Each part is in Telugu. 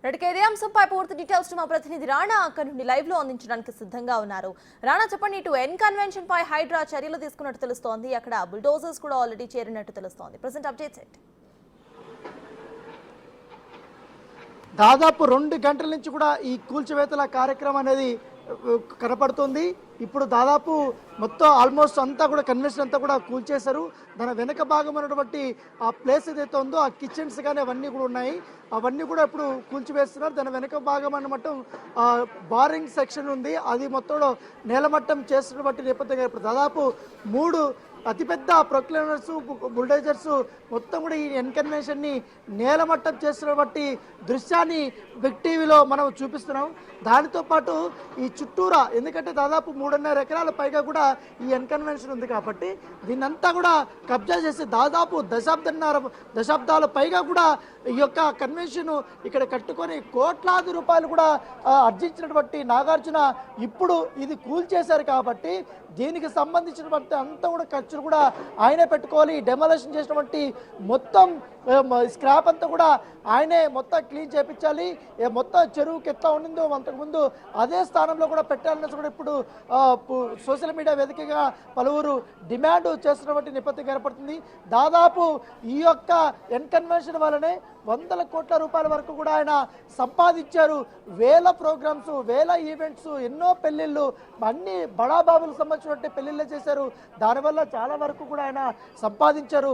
ఇదే అంశంపై పూర్తి డీటెయిల్స్ మా ప్రతినిధి రాణా అక్కడి నుండి లైవ్ లో అందించడానికి సిద్ధంగా ఉన్నారు. రాణా చెప్పండి, ఇటు ఎన్ కన్వెన్షన్ పై హైడ్రా చర్యలు తీసుకున్నట్టు తెలుస్తోంది, అక్కడ బుల్డోజర్స్ కూడా ఆల్రెడీ చేరినట్టు తెలుస్తోంది. ప్రెజెంట్ అప్డేట్స్ ఏంటి? దాదాపు 2 గంటల నుంచి కూడా ఈ కూల్చివేతల కార్యక్రమం అనేది కనపడుతుంది. ఇప్పుడు దాదాపు మొత్తం ఆల్మోస్ట్ అంతా కూడా కన్వెన్షన్ అంతా కూడా కూల్చేశారు. దాని వెనక భాగం ఉన్నటువంటి ఆ ప్లేస్ ఏదైతే ఉందో ఆ కిచెన్స్ కానీ అవన్నీ కూడా ఉన్నాయి, అవన్నీ కూడా ఇప్పుడు కూల్చివేస్తున్నారు. దాని వెనక భాగం అన్నమాట బారింగ్ సెక్షన్ ఉంది, అది మొత్తం నేలమట్టం చేస్తున్నటువంటి నేపథ్యంగా ఇప్పుడు దాదాపు 3 అతిపెద్ద ప్రొక్లైనర్స్ బుల్డోజర్స్ మొత్తం కూడా ఈ ఎన్కన్వెన్షన్ ని నేలమట్టం చేస్తున్నటువంటి దృశ్యాన్ని బిగ్ టీవీలో మనం చూపిస్తున్నాం. దానితో పాటు ఈ చుట్టూరా, ఎందుకంటే దాదాపు 3.5 ఎకరాల పైగా కూడా ఈ ఎన్కన్వెన్షన్ ఉంది కాబట్టి దీన్నంతా కూడా కబ్జా చేసి దాదాపు దశాబ్దాల పైగా కూడా ఈ యొక్క కన్వెన్షన్ ఇక్కడ కట్టుకొని కోట్లాది రూపాయలు కూడా ఆర్జించినటువంటి నాగార్జున ఇప్పుడు ఇది కూల్చేశారు కాబట్టి దీనికి సంబంధించినటువంటి అంతా కూడా ఖర్చులు కూడా ఆయనే పెట్టుకోవాలి. డెమోలేషన్ చేసినటువంటి మొత్తం స్క్రాప్ అంతా కూడా ఆయనే మొత్తం క్లీన్ చేయించాలి. మొత్తం చెరువుకి ఎట్లా ఉండిందో అంతకుముందు అదే స్థానంలో కూడా పెట్టాలని కూడా ఇప్పుడు సోషల్ మీడియా వేదికగా పలువురు డిమాండ్ చేస్తున్నటువంటి నేపథ్యం ఏర్పడుతుంది. దాదాపు ఈ యొక్క ఎన్కన్వెన్షన్ వల్లనే 100 కోట్ల రూపాయల వరకు కూడా ఆయన సంపాదించారు. వేల ప్రోగ్రామ్స్, వేల ఈవెంట్స్, ఎన్నో పెళ్లిళ్ళు, అన్ని బడాబాబులకు సంబంధించినటువంటి పెళ్లిళ్ళే చేశారు. దానివల్ల చాలా వరకు కూడా ఆయన సంపాదించారు.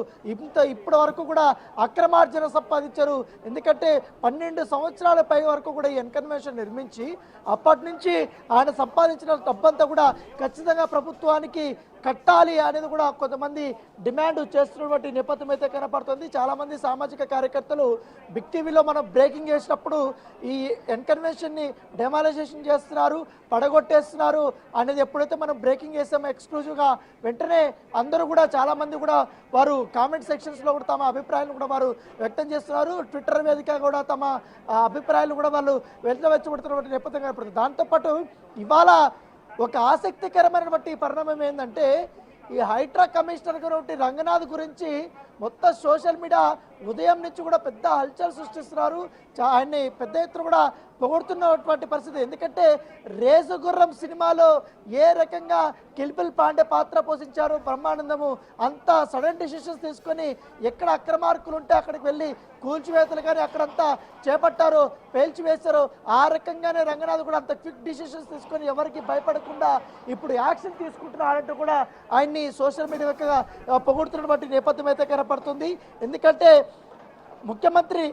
ఇప్పటి వరకు కూడా అక్రమార్జన సంపాదించారు. ఎందుకంటే 12 సంవత్సరాల పై వరకు కూడా ఈ ఎన్కన్వెన్షన్ నిర్మించి అప్పటి నుంచి ఆయన సంపాదించిన డబ్బంతా కూడా ఖచ్చితంగా ప్రభుత్వానికి కట్టాలి అనేది కూడా కొంతమంది డిమాండ్ చేస్తున్నటువంటి నేపథ్యం అయితే కనపడుతుంది. చాలామంది సామాజిక కార్యకర్తలు బిగ్ టీవీలో మనం బ్రేకింగ్ చేసినప్పుడు ఈ ఎన్కన్వెన్షన్ ని డెమాలైజేషన్ చేస్తున్నారు, పడగొట్టేస్తున్నారు అనేది ఎప్పుడైతే మనం బ్రేకింగ్ చేసామో ఎక్స్క్లూజివ్గా వెంటనే అందరూ కూడా చాలామంది కూడా వారు కామెంట్ సెక్షన్స్లో కూడా తమ అభిప్రాయాలను కూడా వారు వ్యక్తం చేస్తున్నారు. ట్విట్టర్ వేదిక కూడా తమ అభిప్రాయాలు కూడా వాళ్ళు వెచ్చబెడుతున్నటువంటి నేపథ్యం కనపడుతుంది. దాంతోపాటు ఇవాళ ఒక ఆసక్తికరమైనటువంటి పరిణామం ఏంటంటే ఈ హైడ్రా కమిషనర్ గారు రంగనాథ్ గురించి మొత్తం సోషల్ మీడియా ఉదయం నుంచి కూడా పెద్ద హల్చల్ సృష్టిస్తున్నారు. ఆయన్ని పెద్ద ఎత్తున కూడా పొగుడుతున్నటువంటి పరిస్థితి. ఎందుకంటే రేసుగుర్రం సినిమాలో ఏ రకంగా కిల్పిల్ పాండే పాత్ర పోషించారు బ్రహ్మానందము, అంత సడన్ డిసిషన్స్ తీసుకొని ఎక్కడ అక్రమార్కులు ఉంటే అక్కడికి వెళ్ళి కూల్చివేతలు కానీ అక్కడంతా చేపట్టారు, పేల్చివేశారు. ఆ రకంగానే రంగనాథ్ కూడా అంత క్విక్ డిసిషన్స్ తీసుకొని ఎవరికి భయపడకుండా ఇప్పుడు యాక్షన్ తీసుకుంటున్నారంటూ కూడా ఆయన్ని సోషల్ మీడియా పొగుడుతున్నటువంటి నేపథ్యం అయితే కనపడుతుంది. ఎందుకంటే ముఖ్యమంత్రి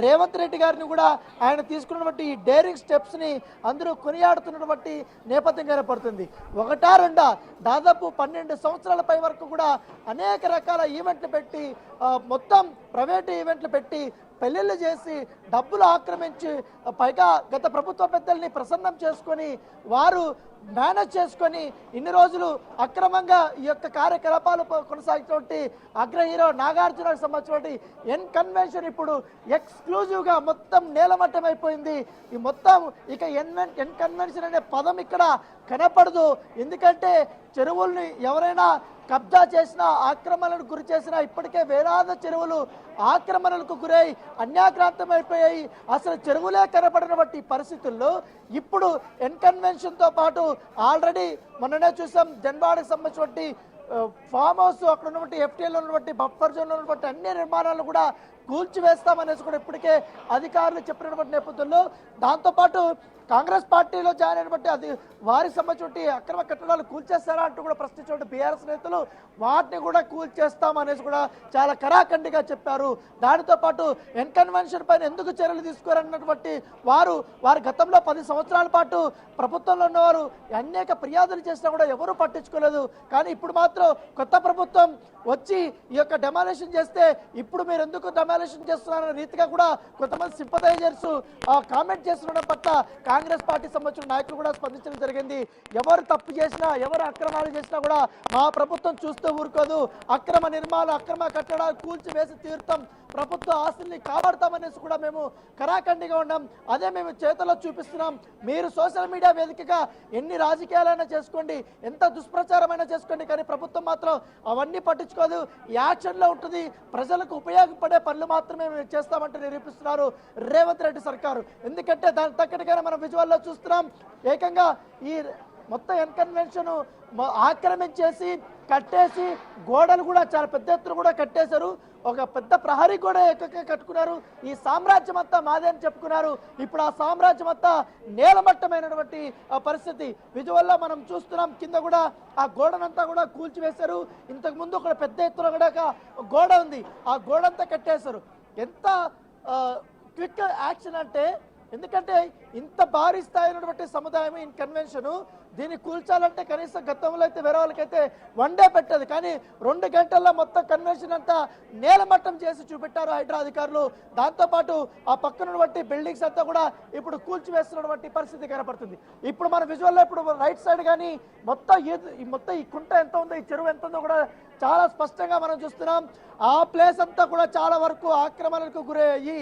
రేవంత్ రెడ్డి గారిని కూడా ఆయన తీసుకున్నటువంటి ఈ డేరింగ్ స్టెప్స్ని అందరూ కొనియాడుతున్నటువంటి నేపథ్యం కనపడుతుంది. 1-2 దాదాపు 12 సంవత్సరాల పై వరకు కూడా అనేక రకాల ఈవెంట్లు పెట్టి, మొత్తం ప్రైవేటు ఈవెంట్లు పెట్టి పెళ్లిళ్ళు చేసి డబ్బులు ఆక్రమించి పైగా గత ప్రభుత్వ పెద్దల్ని ప్రసన్నం చేసుకొని వారు మేనేజ్ చేసుకొని ఇన్ని రోజులు అక్రమంగా ఈ యొక్క కార్యకలాపాలు కొనసాగినటువంటి అగ్ర హీరో నాగార్జునకు సంబంధించినటువంటి ఎన్ కన్వెన్షన్ ఇప్పుడు ఎక్స్క్లూజివ్గా మొత్తం నేలమట్టం అయిపోయింది. ఈ మొత్తం ఇక ఎన్ కన్వెన్షన్ అనే పదం ఇక్కడ కనపడదు. ఎందుకంటే చెరువుల్ని ఎవరైనా కబ్జా చేసిన, ఆక్రమణలకు గురి చేసిన, ఇప్పటికే వేలాది చెరువులు ఆక్రమణలకు గురై అన్యాక్రాంతమైపోయాయి. అసలు చెరువులే కనపడినటువంటి పరిస్థితుల్లో ఇప్పుడు ఎన్కన్వెన్షన్తో పాటు ఆల్రెడీ మొన్ననే చూసాం జన్వాడకు సంబంధించినటువంటి ఫామ్ హౌస్, అక్కడ ఉన్నటువంటి ఎఫ్టీఎల్ ఉన్నటువంటి బఫర్ జోన్లో ఉన్నటువంటి అన్ని నిర్మాణాలను కూడా కూల్చివేస్తామనేసి కూడా ఇప్పటికే అధికారులు చెప్పినటువంటి నేపథ్యంలో, దాంతోపాటు కాంగ్రెస్ పార్టీలో జాయిన్ అయినటువంటి అది వారికి సంబంధించి అక్రమ కట్టడాలు కూల్చేస్తారా అంటూ కూడా ప్రశ్నించిన బీఆర్ఎస్ నేతలు వాటిని కూడా కూల్చేస్తామనేసి కూడా చాలా కరాఖండిగా చెప్పారు. దానితో పాటు ఎన్కన్వెన్షన్ పైన ఎందుకు చర్యలు తీసుకోరన్నటువంటి వారు గతంలో 10 సంవత్సరాల పాటు ప్రభుత్వంలో ఉన్నవారు అనేక ఫిర్యాదులు చేసినా కూడా ఎవరూ పట్టించుకోలేదు. కానీ ఇప్పుడు మాత్రం కొత్త ప్రభుత్వం వచ్చి ఈ యొక్క డెమాలిషన్ చేస్తే ఇప్పుడు మీరు ఎందుకు డెమాలిషన్ చేస్తున్నారన్న రీతిగా కూడా కొంతమంది సింపథైజర్స్ కామెంట్ చేస్తుండడం పట్ల కాంగ్రెస్ పార్టీ సంబంధించిన నాయకులు కూడా స్పందించడం జరిగింది. ఎవరు తప్పు చేసినా, ఎవరు అక్రమాలు చేసినా కూడా మా ప్రభుత్వం చూస్తూ ఊరుకోదు, అక్రమ నిర్మాణాలు, అక్రమ కట్టడాలు కూల్చివేసి తీరుతాం, ప్రభుత్వ ఆస్తుల్ని కాపాడతామనేసి కూడా మేము కరాఖండిగా ఉన్నాం. అదే మేము చేతల్లో చూపిస్తున్నాం. మీరు సోషల్ మీడియా వేదికగా ఎన్ని రాజకీయాలైనా చేసుకోండి, ఎంత దుష్ప్రచారమైనా చేసుకోండి, కానీ ప్రభుత్వం మాత్రం అవన్నీ పట్టించుకోదు. యాక్షన్లో ఉంటుంది. ప్రజలకు ఉపయోగపడే పనులు మాత్రమే మేము చేస్తామంటే నిరూపిస్తున్నారు రేవంత్ రెడ్డి సర్కారు. ఎందుకంటే దానికి తగ్గట్టుగానే మనం విజువల్లో చూస్తున్నాం. ఏకంగా ఈ మొత్తం ఎన్కన్వెన్షన్ ఆక్రమించేసి కట్టేసి గోడలు కూడా చాలా పెద్ద ఎత్తున కూడా కట్టేశారు. ఒక పెద్ద ప్రహరీ గోడ ఏకంగా కట్టుకున్నారు. ఈ సామ్రాజ్యం అంతా మాదే అని చెప్పుకున్నారు. ఇప్పుడు ఆ సామ్రాజ్యం అంతా నేలమట్టమైనటువంటి పరిస్థితి విజువల్లో మనం చూస్తున్నాం. కింద కూడా ఆ గోడనంతా కూడా కూల్చివేశారు. ఇంతకు ముందు ఒక పెద్ద ఎత్తున కూడా గోడ ఉంది, ఆ గోడంతా కట్టేశారు. ఎంత క్విక్ యాక్షన్ అంటే, ఎందుకంటే ఇంత భారీ స్థాయినటువంటి సముదాయం ఈ కన్వెన్షన్ దీన్ని కూల్చాలంటే కనీసం గతంలో అయితే వేరే వాళ్ళకైతే 1 డే పెట్టదు, కానీ 2 గంటల్లో మొత్తం కన్వెన్షన్ అంతా నేలమట్టం చేసి చూపెట్టారు హైడ్రా అధికారులు. దాంతోపాటు ఆ పక్కనటువంటి బిల్డింగ్స్ అంతా కూడా ఇప్పుడు కూల్చివేస్తున్నటువంటి పరిస్థితి కనపడుతుంది. ఇప్పుడు మన విజువల్లో ఇప్పుడు రైట్ సైడ్ కానీ మొత్తం ఈ కుంట ఎంత ఉందో, ఈ చెరువు ఎంత ఉందో కూడా చాలా స్పష్టంగా మనం చూస్తున్నాం. ఆ ప్లేస్ అంతా కూడా చాలా వరకు ఆక్రమణలకు గురయ్యి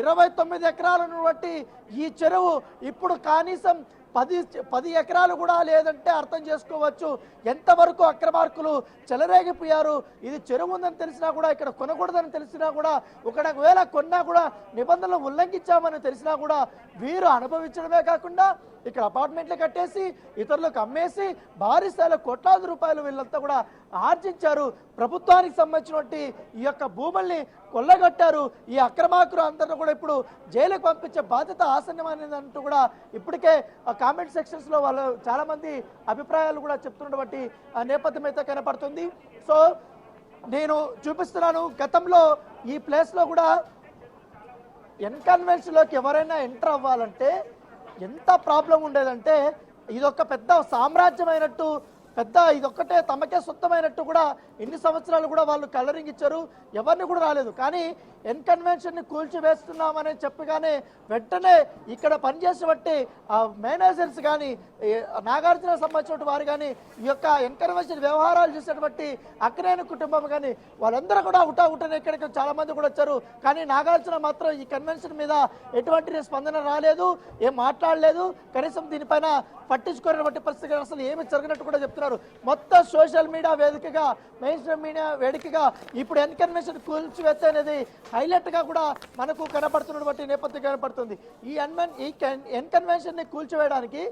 29 ఎకరాలను బట్టి ఈ చెరువు ఇప్పుడు కనీసం 10 ఎకరాలు కూడా లేదంటే అర్థం చేసుకోవచ్చు ఎంతవరకు అక్రమార్కులు చెలరేగిపోయారు. ఇది చెరువు ఉందని తెలిసినా కూడా ఇక్కడ కొనకూడదని తెలిసినా కూడా, ఒకవేళ కొన్నా కూడా నిబంధనలు ఉల్లంఘించామని తెలిసినా కూడా వీరు అనుభవించడమే కాకుండా ఇక్కడ అపార్ట్మెంట్లు కట్టేసి ఇతరులకు అమ్మేసి భారీ స్థాయిలో కోట్లాది రూపాయలు వీళ్ళంతా కూడా ఆర్జించారు. ప్రభుత్వానికి సంబంధించినటువంటి ఈ యొక్క భూముల్ని కొల్లగొట్టారు. ఈ అక్రమార్కులు అందరూ కూడా ఇప్పుడు జైలుకు పంపించే బాధ్యత ఆసన్నమైనదంటూ కూడా ఇప్పటికే కామెంట్ సెక్షన్స్లో వాళ్ళు చాలామంది అభిప్రాయాలు కూడా చెప్తున్నటువంటి నేపథ్యం అయితే కనపడుతుంది. సో నేను చూపిస్తున్నాను, గతంలో ఈ ప్లేస్లో కూడా ఎన్కన్వెన్షన్లోకి ఎవరైనా ఎంటర్ అవ్వాలంటే ఎంత ప్రాబ్లం ఉండేదంటే, ఇదొక పెద్ద సామ్రాజ్యమైనట్టు, పెద్ద ఇదొక్కటే తమకే సొంతమైనట్టు కూడా ఇన్ని సంవత్సరాలు కూడా వాళ్ళు కలరింగ్ ఇచ్చారు, ఎవరిని కూడా రాలేదు. కానీ ఎన్కన్వెన్షన్ని కూల్చివేస్తున్నామని చెప్పగానే వెంటనే ఇక్కడ పనిచేసేబట్టి ఆ మేనేజర్స్ కానీ నాగార్జున సంబంధించిన వారు కానీ ఈ యొక్క ఎన్కన్వెన్షన్ వ్యవహారాలు చేసేటువంటి అక్కినేని కుటుంబం కానీ వాళ్ళందరూ కూడా ఉటానే ఇక్కడికి చాలా మంది కూడా వచ్చారు. కానీ నాగార్జున మాత్రం ఈ కన్వెన్షన్ మీద ఎటువంటి స్పందన రాలేదు, ఏం మాట్లాడలేదు, కనీసం దీనిపైన పట్టించుకునేటువంటి పరిస్థితి అసలు ఏమి జరిగినట్టు కూడా చెప్తున్నారు. మొత్తం సోషల్ మీడియా వేదికగా, మెయిన్ స్ట్రీమ్ మీడియా వేదికగా ఇప్పుడు ఎన్కన్వెన్షన్ కూల్చివేత అనేది హైలైట్ గా కూడా మనకు కనపడుతున్నటువంటి నేపథ్యం కనపడుతుంది. ఈ ఎన్కన్వెన్షన్ ని కూల్చివేయడానికి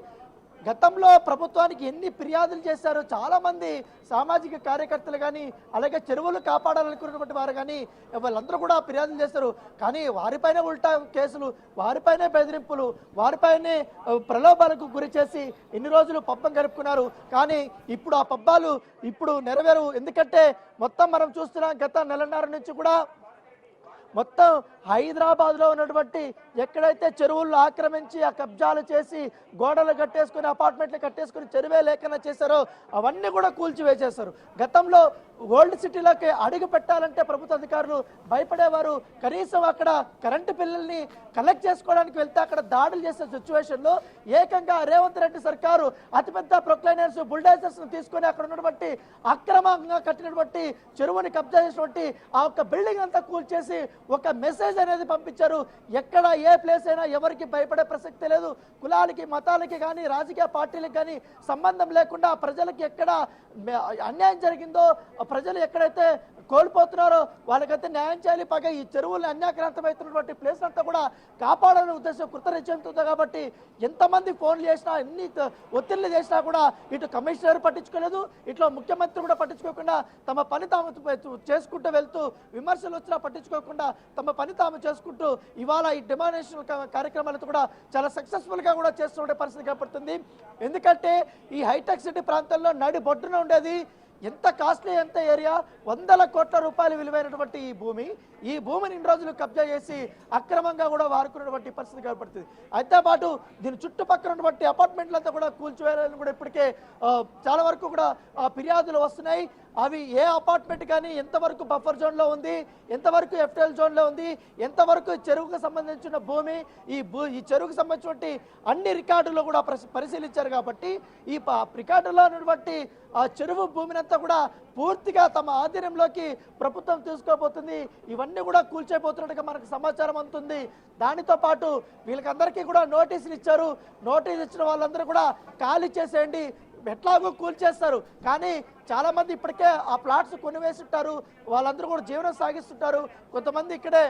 గతంలో ప్రభుత్వానికి ఎన్ని ఫిర్యాదులు చేశారో చాలా మంది సామాజిక కార్యకర్తలు కానీ, అలాగే చెరువులు కాపాడాలనుకున్నటువంటి వారు కానీ వాళ్ళందరూ కూడా ఫిర్యాదులు చేస్తారు. కానీ వారిపైనే ఉల్టా కేసులు, వారిపైనే బెదిరింపులు, వారిపైనే ప్రలోభాలకు గురి చేసి ఇన్ని రోజులు పబ్బం గడుపుకున్నారు. కానీ ఇప్పుడు ఆ పబ్బాలు ఇప్పుడు నెరవేరు. ఎందుకంటే మొత్తం మనం చూస్తున్నాం గత 1.5 నుంచి కూడా మొత్తం హైదరాబాద్లో ఉన్నటువంటి ఎక్కడైతే చెరువులు ఆక్రమించి ఆ కబ్జాలు చేసి గోడలు కట్టేసుకుని అపార్ట్మెంట్లు కట్టేసుకుని చెరువే లేకుండా చేశారో అవన్నీ కూడా కూల్చివేసేశారు. గతంలో ఓల్డ్ సిటీలోకి అడుగు పెట్టాలంటే ప్రభుత్వ అధికారులు భయపడేవారు. కనీసం అక్కడ కరెంటు బిల్లుల్ని కలెక్ట్ చేసుకోవడానికి వెళ్తే అక్కడ దాడులు చేసే సిచ్యువేషన్లో ఏకంగా రేవంత్ రెడ్డి సర్కారు అతిపెద్ద ప్రొక్లైనర్స్, బుల్డోజర్స్ తీసుకొని అక్కడ ఉన్నటువంటి అక్రమంగా కట్టినటువంటి చెరువుని కబ్జా చేసినటువంటి ఆ ఒక్క బిల్డింగ్ అంతా కూల్చేసి ఒక మెసేజ్ అనేది పంపించారు. ఎక్కడ ఏ ప్లేస్ అయినా ఎవరికి భయపడే ప్రసక్తి లేదు. కులాలకి, మతాలకి కానీ, రాజకీయ పార్టీలకు కానీ సంబంధం లేకుండా ప్రజలకి ఎక్కడ అన్యాయం జరిగిందో, ప్రజలు ఎక్కడైతే కోల్పోతున్నారో వాళ్ళకైతే న్యాయం చేయాలి. పైగా ఈ చెరువులు అన్యాక్రాంతమవుతున్నటువంటి ప్లేస్ అంతా కూడా కాపాడాలనే ఉద్దేశం కృతనిశ్చయంతో కాబట్టి ఎంతమంది ఫోన్లు చేసినా, ఎన్ని ఒత్తిళ్లు చేసినా కూడా ఇటు కమిషనర్ పట్టించుకోలేదు, ఇట్లా ముఖ్యమంత్రి కూడా పట్టించుకోకుండా తమ పని తాము చేసుకుంటూ వెళ్తూ, విమర్శలు వచ్చినా పట్టించుకోకుండా తమ పని తాము చేసుకుంటూ ఇవాళ ఈ డిమానేషన్ కార్యక్రమాలతో కూడా చాలా సక్సెస్ఫుల్గా కూడా చేస్తున్న పరిస్థితి కనపడుతుంది. ఎందుకంటే ఈ హైటెక్ సిటీ ప్రాంతంలో నడి బొడ్డున ఉండేది ఎంత కాస్ట్లీ, ఎంత ఏరియా, 100 కోట్ల రూపాయలు విలువైనటువంటి ఈ భూమిని ఇన్ని రోజులు కబ్జా చేసి అక్రమంగా కూడా వాడుకున్నటువంటి పరిస్థితి కనపడుతుంది. అయితే పాటు దీని చుట్టుపక్కల ఉన్నటువంటి అపార్ట్మెంట్లంతా కూడా కూల్చివేయాలని కూడా ఇప్పటికే చాలా వరకు కూడా ఫిర్యాదులు వస్తున్నాయి. అవి ఏ అపార్ట్మెంట్ కానీ ఎంతవరకు బఫర్ జోన్లో ఉంది, ఎంతవరకు ఎఫ్టీఎల్ జోన్లో ఉంది, ఎంతవరకు చెరువుకు సంబంధించిన భూమి, ఈ చెరువుకు సంబంధించిన అన్ని రికార్డులు కూడా పరిశీలించారు. కాబట్టి ఈ రికార్డులో ఉన్నటువంటి ఆ చెరువు భూమినంతా కూడా పూర్తిగా తమ ఆధీనంలోకి ప్రభుత్వం తీసుకోబోతుంది. ఇవన్నీ కూడా కూల్చైపోతున్నట్టుగా మనకు సమాచారం అందుతుంది. దానితో పాటు వీళ్ళకందరికీ కూడా నోటీసులు ఇచ్చారు. నోటీస్ ఇచ్చిన వాళ్ళందరూ కూడా ఖాళీ చేసేయండి, ఎట్లాగో కూల్చేస్తారు. కానీ చాలా మంది ఇప్పటికే ఆ ప్లాట్స్ కొనివేస్తుంటారు, వాళ్ళందరూ కూడా జీవనం సాగిస్తుంటారు. కొంతమంది ఇక్కడే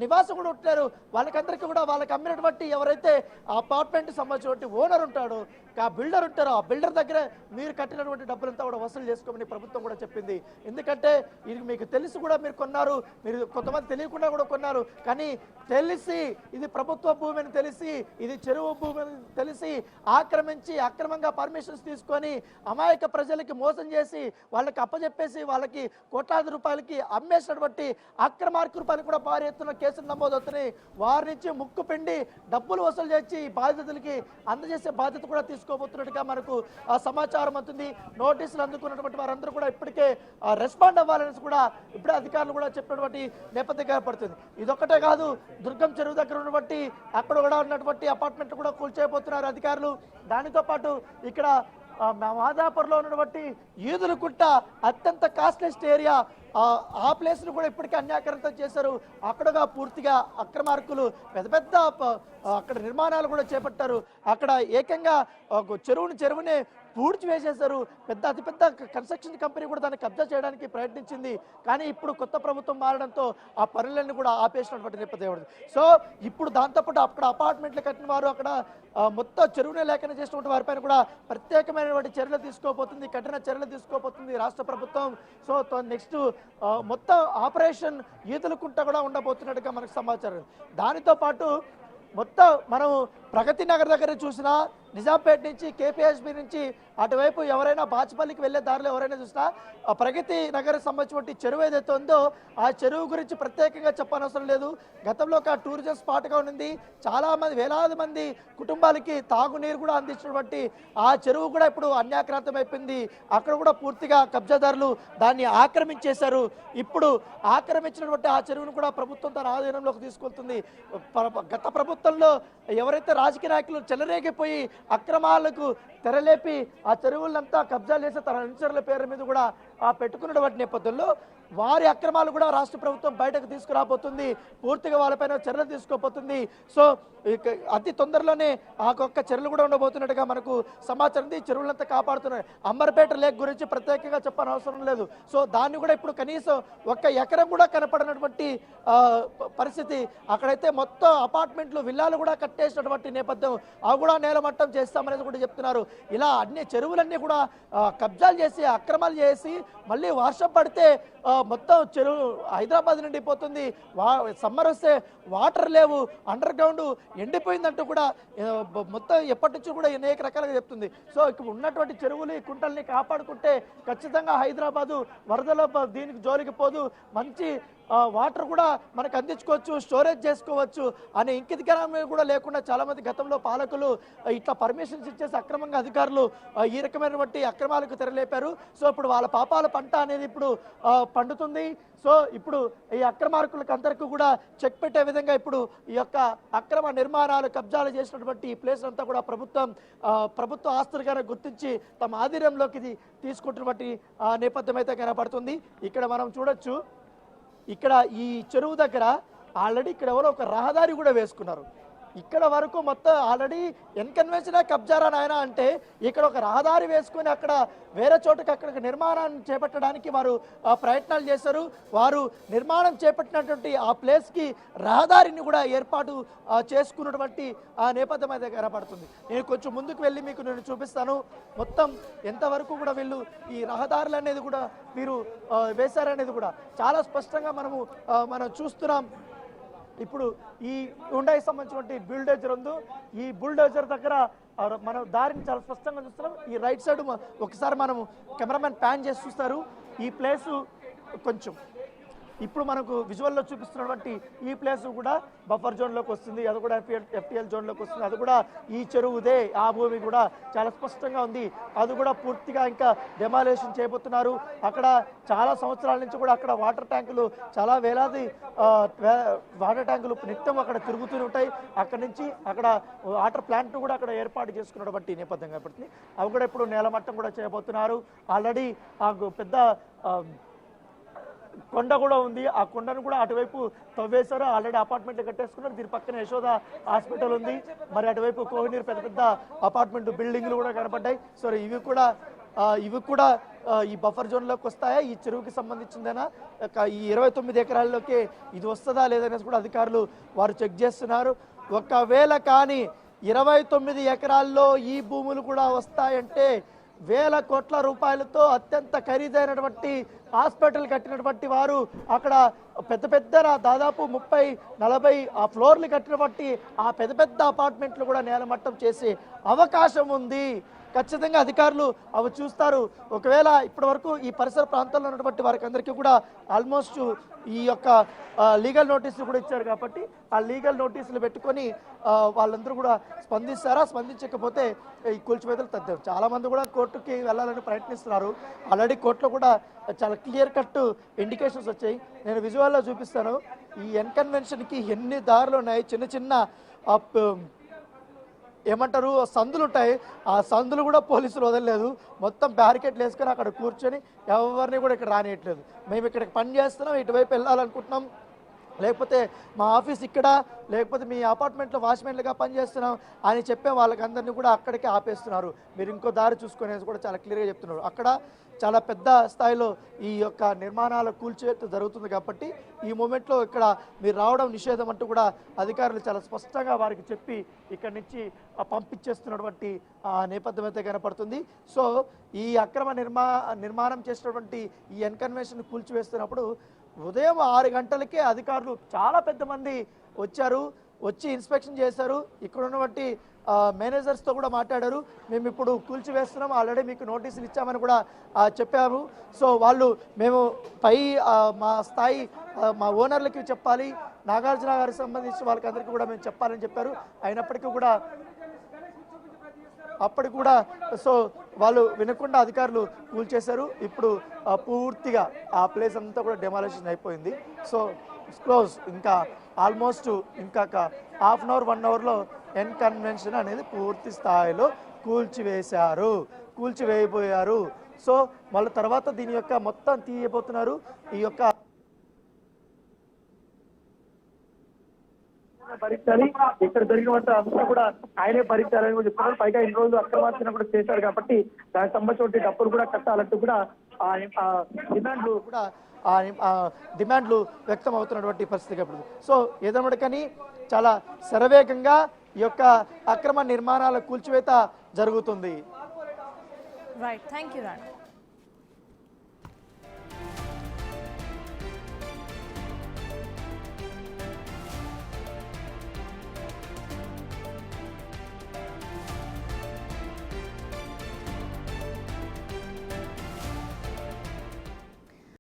నివాసం కూడా ఉంటారు. వాళ్ళకందరికీ కూడా వాళ్ళకి అమ్మినటువంటి ఎవరైతే అపార్ట్మెంట్ సంబంధించినటువంటి ఓనర్ ఉంటాడో, ఆ బిల్డర్ ఉంటారో, ఆ బిల్డర్ దగ్గర మీరు కట్టినటువంటి డబ్బులంతా కూడా వసూలు చేసుకోమని ప్రభుత్వం కూడా చెప్పింది. ఎందుకంటే ఇది మీకు తెలిసి కూడా మీరు కొన్నారు, మీరు కొంతమంది తెలియకుండా కూడా కొన్నారు. కానీ తెలిసి ఇది ప్రభుత్వ భూమి అని తెలిసి, ఇది చెరువు భూమి అని తెలిసి ఆక్రమించి అక్రమంగా పర్మిషన్స్ తీసుకొని అమాయక ప్రజలకి మోసం చేసి వాళ్ళకి అప్పచెప్పేసి వాళ్ళకి కోట్లాది రూపాయలకి అమ్మేసినటువంటి అక్రమార్కులపైన కూడా భారీ ఎత్తున కేసులు నమోదవుతున్నాయి. వారి నుంచి ముక్కు పిండి డబ్బులు వసూలు చేసి బాధితులకి అందజేసే బాధ్యత కూడా తీసుకోబోతున్నట్టుగా మనకు సమాచారం అవుతుంది. నోటీసులు అందుకున్నటువంటి వారందరూ కూడా ఇప్పటికే రెస్పాండ్ అవ్వాలని కూడా ఇప్పుడే అధికారులు కూడా చెప్పినటువంటి నేపథ్యం ఏర్పడుతుంది. ఇదొక్కటే కాదు, దుర్గం చెరువు దగ్గర ఉన్నటువంటి అక్కడ కూడా ఉన్నటువంటి అపార్ట్మెంట్ కూడా కూల్చేయబోతున్నారు అధికారులు. దానితో పాటు ఇక్కడ మాదాపూర్లో ఉన్నటువంటి ఈదులకుంట అత్యంత కాస్ట్లెస్ట్ ఏరియా, ఆ ప్లేస్ను కూడా ఇప్పటికే అన్యాకరణతో చేశారు. అక్కడగా పూర్తిగా అక్రమార్కులు పెద్ద పెద్ద అక్కడ నిర్మాణాలు కూడా చేపట్టారు. అక్కడ ఏకంగా చెరువునే పూడ్చి వేసేశారు. అతిపెద్ద కన్స్ట్రక్షన్ కంపెనీ కూడా దాన్ని కబ్జా చేయడానికి ప్రయత్నించింది. కానీ ఇప్పుడు కొత్త ప్రభుత్వం మారడంతో ఆ పనులన్నీ కూడా ఆపేసినటువంటి నేపథ్యం. సో ఇప్పుడు దాంతోపాటు అక్కడ అపార్ట్మెంట్లు కట్టిన వారు, అక్కడ మొత్తం చెరువునే లేఖన చేసినటువంటి వారిపైన కూడా ప్రత్యేకమైనటువంటి చర్యలు తీసుకోబోతుంది, కఠిన చర్యలు తీసుకోబోతుంది రాష్ట్ర ప్రభుత్వం. సో నెక్స్ట్ మొత్తం ఆపరేషన్ ఈదులకుంట కూడా ఉండబోతున్నట్టుగా మనకు సమాచారం. దానితో పాటు మొత్తం మనం ప్రగతి నగర్ దగ్గర చూసినా, నిజాంపేట నుంచి కేపీహెచ్బి నుంచి అటువైపు ఎవరైనా బాచుపల్లికి వెళ్ళే దారిలో ఎవరైనా చూసినా ఆ ప్రగతి నగర్ సంబంధించిన చెరువు ఏదైతే ఉందో ఆ చెరువు గురించి ప్రత్యేకంగా చెప్పనవసరం లేదు. గతంలో ఒక టూరిజం స్పాట్గా ఉంది. చాలా మంది, వేలాది మంది కుటుంబాలకి తాగునీరు కూడా అందించినటువంటి ఆ చెరువు కూడా ఇప్పుడు అన్యాక్రాంతం అయిపోయింది. అక్కడ కూడా పూర్తిగా కబ్జాదారులు దాన్ని ఆక్రమించేశారు. ఇప్పుడు ఆక్రమించినటువంటి ఆ చెరువును కూడా ప్రభుత్వం తన ఆధీనంలోకి తీసుకెళ్తుంది. గత ప్రభుత్వంలో ఎవరైతే రాజకీయ నాయకులు చెలరేగిపోయి అక్రమాలకు తెరలేపి ఆ చెరువులంతా కబ్జాలు చేసి తన అనుచరుల పేరు మీద కూడా పెట్టుకున్నటువంటి నేపథ్యంలో వారి అక్రమాలు కూడా రాష్ట్ర ప్రభుత్వం బయటకు తీసుకురాబోతుంది. పూర్తిగా వాళ్ళపైన చర్యలు తీసుకోబోతుంది. సో అతి తొందరలోనే ఆ ఒక్క చర్యలు కూడా ఉండబోతున్నట్టుగా మనకు సమాచారం ఉంది. చెరువులంతా కాపాడుతున్నాయి. అంబర్పేట లేక్ గురించి ప్రత్యేకంగా చెప్పని అవసరం లేదు. సో దాన్ని కూడా ఇప్పుడు కనీసం 1 ఎకరం కూడా కనపడినటువంటి పరిస్థితి. అక్కడైతే మొత్తం అపార్ట్మెంట్లు, విల్లాలు కూడా కట్టేసినటువంటి నేపథ్యం. అవి కూడా నేలమట్టం చేస్తామనేది కూడా చెప్తున్నారు. ఇలా అన్ని చెరువులన్నీ కూడా కబ్జాలు చేసి అక్రమాలు చేసి మళ్ళీ వర్షం పడితే మొత్తం చెరువు హైదరాబాద్ నిండిపోతుంది. సమ్మర్ వస్తే వాటర్ లేవు, అండర్ గ్రౌండ్ ఎండిపోయిందంటూ కూడా మొత్తం ఎప్పటి నుంచి కూడా అనేక రకాలుగా చెప్తుంది. సో ఇక్కడ ఉన్నటువంటి చెరువులు, కుంటల్ని కాపాడుకుంటే ఖచ్చితంగా హైదరాబాదు వరదల దీనికి జోలికి పోదు. మంచి వాటర్ కూడా మనకు అందించుకోవచ్చు, స్టోరేజ్ చేసుకోవచ్చు అనే ఇంకితకరం కూడా లేకుండా చాలామంది గతంలో పాలకులు ఇట్లా పర్మిషన్స్ ఇచ్చేసి అక్రమంగా అధికారులు ఈ రకమైనటువంటి అక్రమాలకు తెరలేపారు. సో ఇప్పుడు వాళ్ళ పాపాల పంట అనేది ఇప్పుడు పండుతుంది. సో ఇప్పుడు ఈ అక్రమార్కులకు అందరికీ కూడా చెక్ పెట్టే విధంగా ఇప్పుడు ఈ యొక్క అక్రమ నిర్మాణాలు, కబ్జాలు చేసినటువంటి ఈ ప్లేస్ అంతా కూడా ప్రభుత్వ ఆస్తులుగానే గుర్తించి తమ ఆధీనంలోకి తీసుకుంటున్నటువంటి నేపథ్యం అయితే కనపడుతుంది. ఇక్కడ మనం చూడొచ్చు, ఇక్కడ ఈ చెరువు దగ్గర ఆల్రెడీ ఇక్కడ ఎవరో ఒక రహదారి కూడా వేసుకున్నారు. ఇక్కడ వరకు మొత్తం ఆల్రెడీ ఎన్కన్వెన్షనే కబ్జారా నాయన అంటే ఇక్కడ ఒక రహదారి వేసుకుని అక్కడ వేరే చోటుకి అక్కడికి నిర్మాణాన్ని చేపట్టడానికి వారు ప్రయత్నాలు చేశారు. వారు నిర్మాణం చేపట్టినటువంటి ఆ ప్లేస్కి రహదారిని కూడా ఏర్పాటు చేసుకున్నటువంటి ఆ నేపథ్యం అయితే కనపడుతుంది. నేను కొంచెం ముందుకు వెళ్ళి మీకు నేను చూపిస్తాను. మొత్తం ఎంతవరకు కూడా వీళ్ళు ఈ రహదారులు అనేది కూడా వీరు వేశారనేది కూడా చాలా స్పష్టంగా మనం చూస్తున్నాం. ఇప్పుడు ఈ హుండాయి సంబంధించినటువంటి బుల్డోజర్ ఉంది. ఈ బుల్డోజర్ దగ్గర మనం దారిని చాలా స్పష్టంగా చూస్తున్నాం. ఈ రైట్ సైడ్ ఒకసారి మనం కెమెరామెన్ ప్యాన్ చేసి చూస్తారు. ఈ ప్లేసు కొంచెం ఇప్పుడు మనకు విజువల్లో చూపిస్తున్నటువంటి ఈ ప్లేస్ కూడా బఫర్ జోన్లోకి వస్తుంది, అది కూడా ఎఫ్టిఎల్ జోన్లోకి వస్తుంది. అది కూడా ఈ చెరువుదే, ఆ భూమి కూడా చాలా స్పష్టంగా ఉంది. అది కూడా పూర్తిగా ఇంకా డెమాలేషన్ చేయబోతున్నారు. అక్కడ చాలా సంవత్సరాల నుంచి కూడా అక్కడ వాటర్ ట్యాంకులు, చాలా వేలాది వాటర్ ట్యాంకులు నిత్యం అక్కడ తిరుగుతూ ఉంటాయి. అక్కడ నుంచి అక్కడ వాటర్ ప్లాంట్ కూడా అక్కడ ఏర్పాటు చేసుకున్నటువంటి నేపథ్యం కనపడుతుంది. అవి కూడా ఇప్పుడు నేలమట్టం కూడా చేయబోతున్నారు. ఆల్రెడీ ఆ పెద్ద కొండ కూడా ఉంది, ఆ కొండను కూడా అటువైపు తవ్వేశారు. ఆల్రెడీ అపార్ట్మెంట్లు కట్టేసుకున్నారు. దీని పక్కన యశోద హాస్పిటల్ ఉంది, మరి అటువైపు కోహినీర్ పెద్ద పెద్ద అపార్ట్మెంట్ బిల్డింగ్లు కూడా కనపడ్డాయి. సో ఇవి కూడా ఈ బఫర్ జోన్లోకి వస్తాయా, ఈ చెరువుకి సంబంధించిందేనా, ఈ 29 ఎకరాల్లోకి ఇది వస్తుందా లేదనేసి కూడా అధికారులు వారు చెక్ చేస్తున్నారు. ఒకవేళ కానీ 29 ఎకరాల్లో ఈ భూములు కూడా వస్తాయంటే వేల కోట్ల రూపాయలతో అత్యంత ఖరీదైనటువంటి హాస్పిటల్ కట్టినటువంటి వారు, అక్కడ పెద్ద పెద్ద దాదాపు 30-40 ఫ్లోర్లు కట్టినటువంటి ఆ పెద్ద పెద్ద అపార్ట్మెంట్లు కూడా నేలమట్టం చేసే అవకాశం ఉంది. ఖచ్చితంగా అధికారులు అవి చూస్తారు. ఒకవేళ ఇప్పటి వరకు ఈ పరిసర ప్రాంతాల్లో ఉన్నటువంటి వారికి అందరికీ కూడా ఆల్మోస్ట్ ఈ యొక్క లీగల్ నోటీసులు కూడా ఇచ్చారు కాబట్టి ఆ లీగల్ నోటీసులు పెట్టుకొని వాళ్ళందరూ కూడా స్పందిస్తారా, స్పందించకపోతే ఈ కూల్చివేతలు తగ్గారు. చాలా మంది కూడా కోర్టుకి వెళ్ళాలని ప్రయత్నిస్తున్నారు. ఆల్రెడీ కోర్టులో కూడా చాలా క్లియర్ కట్ ఇండికేషన్స్ వచ్చాయి. నేను విజువల్లో చూపిస్తాను. ఈ ఎన్కన్వెన్షన్కి ఎన్ని దారులు ఉన్నాయి, చిన్న చిన్న ఏమంటారు సందులు ఉంటాయి, ఆ సందులు కూడా పోలీసులు వదలలేదు. మొత్తం బ్యారికేడ్లు వేసుకొని అక్కడ కూర్చొని ఎవరిని కూడా ఇక్కడ రానియట్లేదు. మేము ఇక్కడికి పని చేస్తున్నాం, ఇటువైపు వెళ్ళాలనుకుంటున్నాం, లేకపోతే మా ఆఫీస్ ఇక్కడ, లేకపోతే మీ అపార్ట్మెంట్లో వాచ్మెన్లుగా పనిచేస్తున్నాం అని చెప్పే వాళ్ళకందరినీ కూడా అక్కడికే ఆపేస్తున్నారు. మీరు ఇంకో దారి చూసుకునేది కూడా చాలా క్లియర్గా చెప్తున్నారు. అక్కడ చాలా పెద్ద స్థాయిలో ఈ యొక్క నిర్మాణాల కూల్చేత జరుగుతుంది కాబట్టి ఈ మూమెంట్లో ఇక్కడ మీరు రావడం నిషేధం అంటూ కూడా అధికారులు చాలా స్పష్టంగా వారికి చెప్పి ఇక్కడి నుంచి పంపించేస్తున్నటువంటి నేపథ్యం అయితే కనపడుతుంది. సో ఈ అక్రమ నిర్మాణం చేసినటువంటి ఈ ఎన్కన్వెన్షన్ కూల్చివేస్తున్నప్పుడు ఉదయం 6 గంటలకే అధికారులు చాలా పెద్ద మంది వచ్చి ఇన్స్పెక్షన్ చేశారు. ఇక్కడ ఉన్నటువంటి మేనేజర్స్తో కూడా మాట్లాడారు. మేము ఇప్పుడు కూల్చివేస్తున్నాం, ఆల్రెడీ మీకు నోటీసులు ఇచ్చామని కూడా చెప్పారు. సో వాళ్ళు మేము మా స్థాయి మా ఓనర్లకి చెప్పాలి, నాగార్జున గారికి సంబంధించిన వాళ్ళకి అందరికీ కూడా మేము చెప్పాలని చెప్పారు. అయినప్పటికీ కూడా అప్పటికి కూడా సో వాళ్ళు వినకుండా అధికారులు కూల్చేశారు. ఇప్పుడు పూర్తిగా ఆ ప్లేస్ అంతా కూడా డెమాలిషన్ అయిపోయింది. సో క్లోజ్, ఇంకా ఆల్మోస్ట్ ఇంకా హాఫ్ అన్ అవర్ 1 అవర్లో ఎన్కన్వెన్షన్ అనేది పూర్తి స్థాయిలో కూల్చివేయబోయారు. సో మళ్ళీ తర్వాత దీని యొక్క మొత్తం తీయబోతున్నారు. ఈ యొక్క భరించాలి, ఇక్కడ జరిగిన అంతా కూడా ఆయనే భరించాలని కూడా చెప్తున్నారు. పైగా ఇన్ని రోజులు అక్రమార్చన కూడా చేశారు కాబట్టి దానికి సంబంధించిన డబ్బులు కూడా కట్టాలంటూ కూడా డిమాండ్లు వ్యక్తం అవుతున్నటువంటి పరిస్థితి కాబట్టి. సో ఏదన్నమాట కానీ చాలా శరవేగంగా ఈ యొక్క అక్రమ నిర్మాణాల కూల్చివేత జరుగుతుంది. Right, thank you Rana.